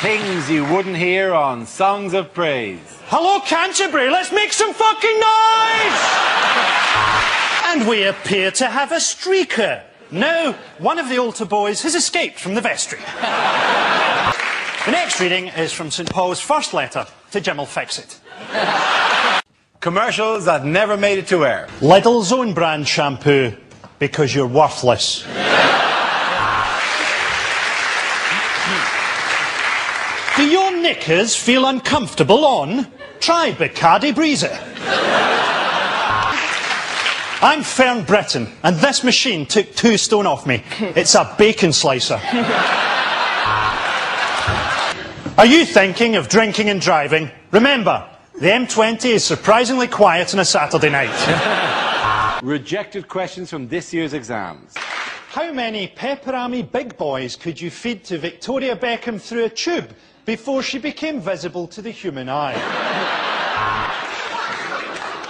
Things you wouldn't hear on Songs of Praise. Hello, Canterbury, let's make some fucking noise! And we appear to have a streaker. No, one of the altar boys has escaped from the vestry. The next reading is from St. Paul's first letter to Jim Fixit. Commercials that never made it to air. Lidl's own brand shampoo, because you're worthless. Do your knickers feel uncomfortable on? Try Bacardi Breezy. I'm Fern Britton, and this machine took 2 stone off me. It's a bacon slicer. Are you thinking of drinking and driving? Remember, the M20 is surprisingly quiet on a Saturday night. Rejected questions from this year's exams. How many pepperami big boys could you feed to Victoria Beckham through a tube before she became visible to the human eye?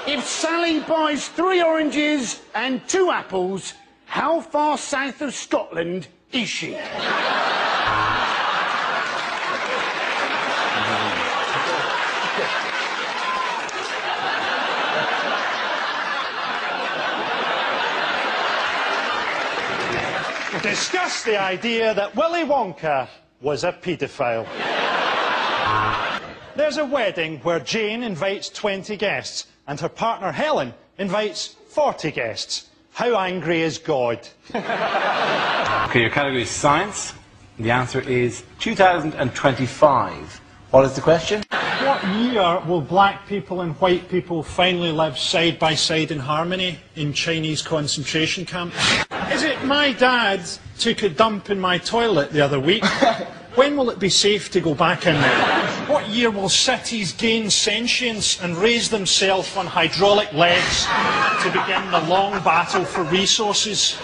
If Sally buys 3 oranges and 2 apples, how far south of Scotland is she? Discuss the idea that Willy Wonka was a paedophile. There's a wedding where Jane invites 20 guests and her partner Helen invites 40 guests. How angry is God? Okay, your category is science. The answer is 2025. What is the question? What year will black people and white people finally live side by side in harmony in Chinese concentration camps? Is it my dad took a dump in my toilet the other week? When will it be safe to go back in there? What year will cities gain sentience and raise themselves on hydraulic legs to begin the long battle for resources?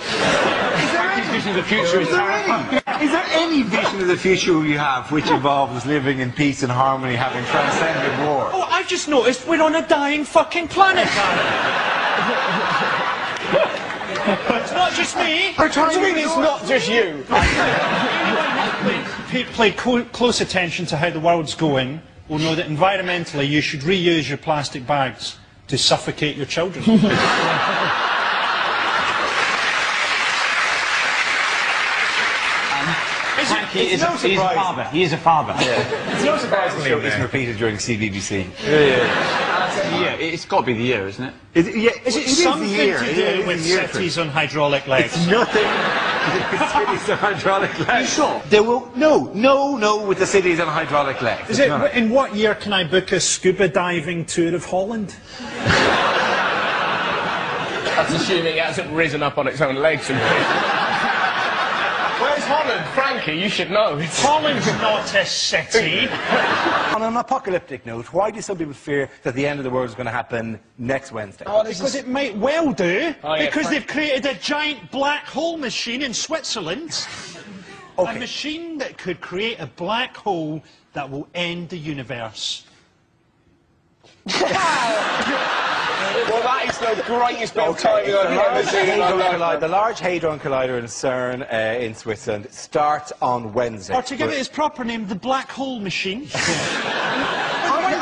Vision of the future is terrifying. Is there any vision of the future you have which involves living in peace and harmony, having transcended war? Oh, I've just noticed we're on a dying fucking planet, Darren. It's not just me. It's not just you. Pay close attention to how the world's going will know that environmentally you should reuse your plastic bags to suffocate your children. He is a father. He is a father. Yeah. It's not surprisingly It's repeated during CBBC. Yeah, it's got to be the year, isn't it? Is it something to do with cities on hydraulic legs? It's nothing with the cities on hydraulic legs. Are you sure? There will no with the cities on hydraulic legs. Is it? In what year can I book a scuba diving tour of Holland? That's assuming it hasn't risen up on its own legs. Where's Holland? Frankie, you should know. Holland's not a city. On an apocalyptic note, why do some people fear that the end of the world is going to happen next Wednesday? Because it might well do. Because they've created a giant black hole machine in Switzerland. Okay. A machine that could create a black hole that will end the universe. Well, that is the greatest bit of timing I've ever seen in my life. The Large Hadron Collider in CERN in Switzerland starts on Wednesday. Or to give it its proper name, the Black Hole Machine.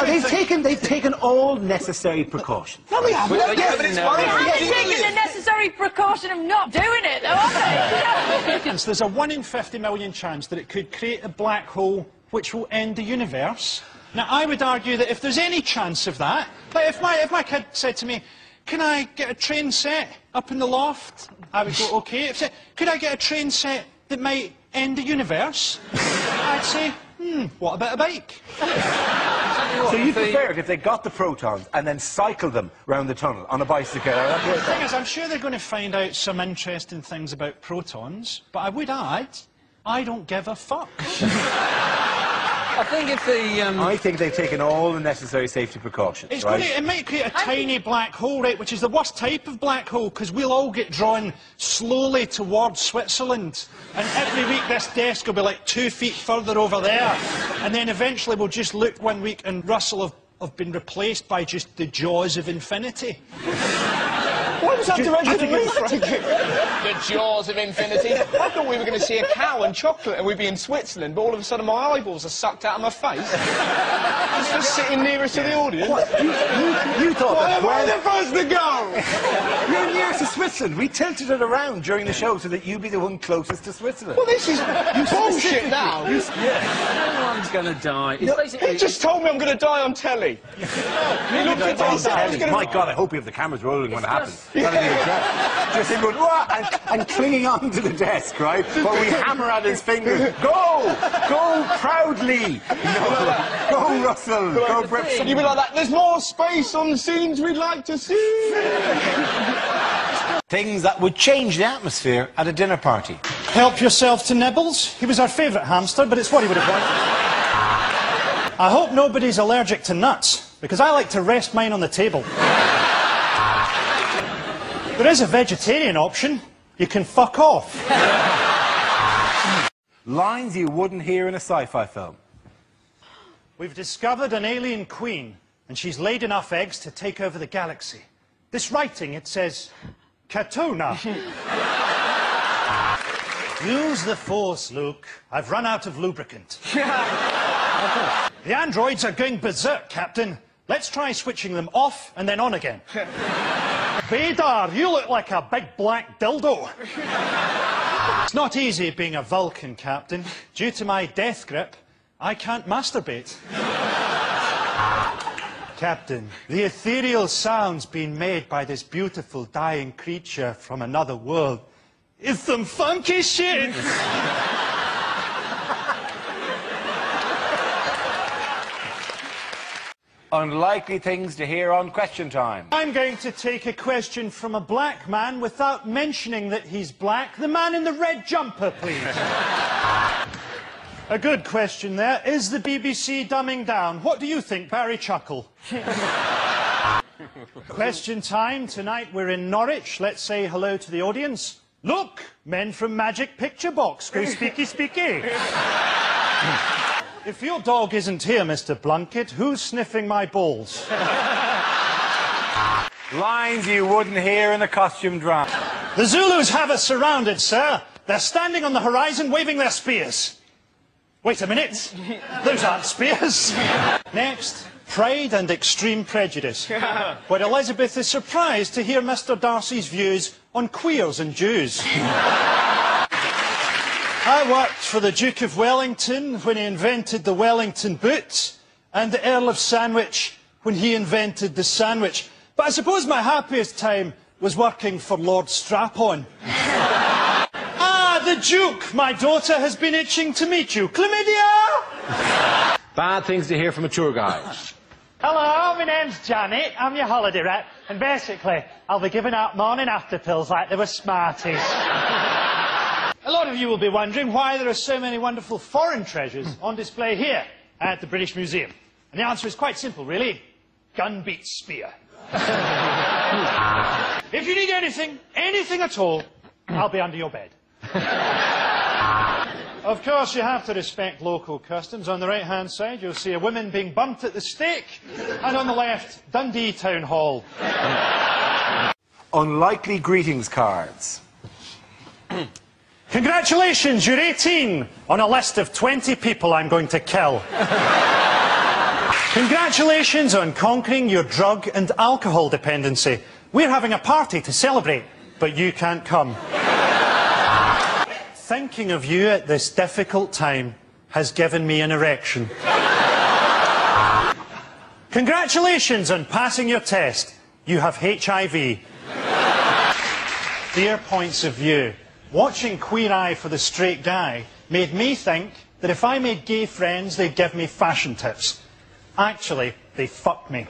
They've taken all necessary precautions. No, we haven't. They haven't taken the necessary precaution of not doing it, though, have they? There's a 1 in 50 million chance that it could create a black hole which will end the universe. Now, I would argue that if there's any chance of that, like if my kid said to me, can I get a train set up in the loft? I would go, OK. If said, could I get a train set that might end the universe? I'd say, what about a bike? So you prefer it if they got the protons and then cycled them round the tunnel on a bicycle? The thing is, I'm sure they're going to find out some interesting things about protons, but I would add, I don't give a fuck. I think if the... I think they've taken all the necessary safety precautions, It's right? it might create a tiny black hole, right, which is the worst type of black hole, because we'll all get drawn slowly towards Switzerland. And every week this desk will be like 2 feet further over there. And then eventually we'll just look one week and Russell have been replaced by just the jaws of infinity. Why always have to enter the room. The jaws of infinity. I thought we were going to see a cow and chocolate and we'd be in Switzerland, but all of a sudden my eyeballs are sucked out of my face. It's just sitting nearest to the audience. You thought Why that am I the first to go? You're nearest to Switzerland. We tilted it around during the show so that you'd be the one closest to Switzerland. Well, this is bullshit now. No one's going to die. It's basically... He just told me I'm going to die on telly. He looked at me and said I was going to... My God, I hope you have the cameras rolling when it happens. That'll be incredible. Just him going, "Wah," and clinging on to the desk, right? But we hammer at his fingers. Go! Go proudly! No. Go, Russell! Go, Brett! You'd be like that. There's more space on the scenes we'd like to see. Things that would change the atmosphere at a dinner party. Help yourself to Nibbles. He was our favourite hamster, but it's what he would have wanted. I hope nobody's allergic to nuts, because I like to rest mine on the table. There is a vegetarian option. You can fuck off. Lines you wouldn't hear in a sci-fi film. We've discovered an alien queen, and she's laid enough eggs to take over the galaxy. This writing, it says, Katona. Use the Force, Luke. I've run out of lubricant. The androids are going berserk, Captain. Let's try switching them off and then on again. Vadar, you look like a big black dildo. It's not easy being a Vulcan, Captain. Due to my death grip, I can't masturbate. Captain, the ethereal sounds being made by this beautiful dying creature from another world is some funky shit. Unlikely things to hear on Question Time. I'm going to take a question from a black man without mentioning that he's black. The man in the red jumper, please. A good question there. Is the BBC dumbing down? What do you think, Barry Chuckle? Question time. Tonight we're in Norwich. Let's say hello to the audience. Look, men from Magic Picture Box. Go speaky speaky. If your dog isn't here, Mr. Blunkett, who's sniffing my balls? Lines you wouldn't hear in a costume drama. The Zulus have us surrounded, sir. They're standing on the horizon waving their spears. Wait a minute. Those aren't spears. Next, Pride and Extreme Prejudice, where Elizabeth is surprised to hear Mr. Darcy's views on queers and Jews. I worked for the Duke of Wellington when he invented the Wellington boot, and the Earl of Sandwich when he invented the sandwich. But I suppose my happiest time was working for Lord Strap-on. Ah, the Duke! My daughter has been itching to meet you. Chlamydia! Bad things to hear from a tour guide. Hello, my name's Janet. I'm your holiday rep, and basically, I'll be giving out morning after pills like they were Smarties. A lot of you will be wondering why there are so many wonderful foreign treasures on display here at the British Museum. And the answer is quite simple, really. Gun beats spear. If you need anything at all, I'll be under your bed. Of course, you have to respect local customs. On the right-hand side, you'll see a woman being bumped at the stake, and on the left, Dundee Town Hall. Unlikely greetings cards. Congratulations, you're 18 on a list of 20 people I'm going to kill. Congratulations on conquering your drug and alcohol dependency. We're having a party to celebrate, but you can't come. Thinking of you at this difficult time has given me an erection. Congratulations on passing your test. You have HIV. Dear Points of View, watching Queer Eye for the Straight Guy made me think that if I made gay friends, they'd give me fashion tips. Actually, they fucked me.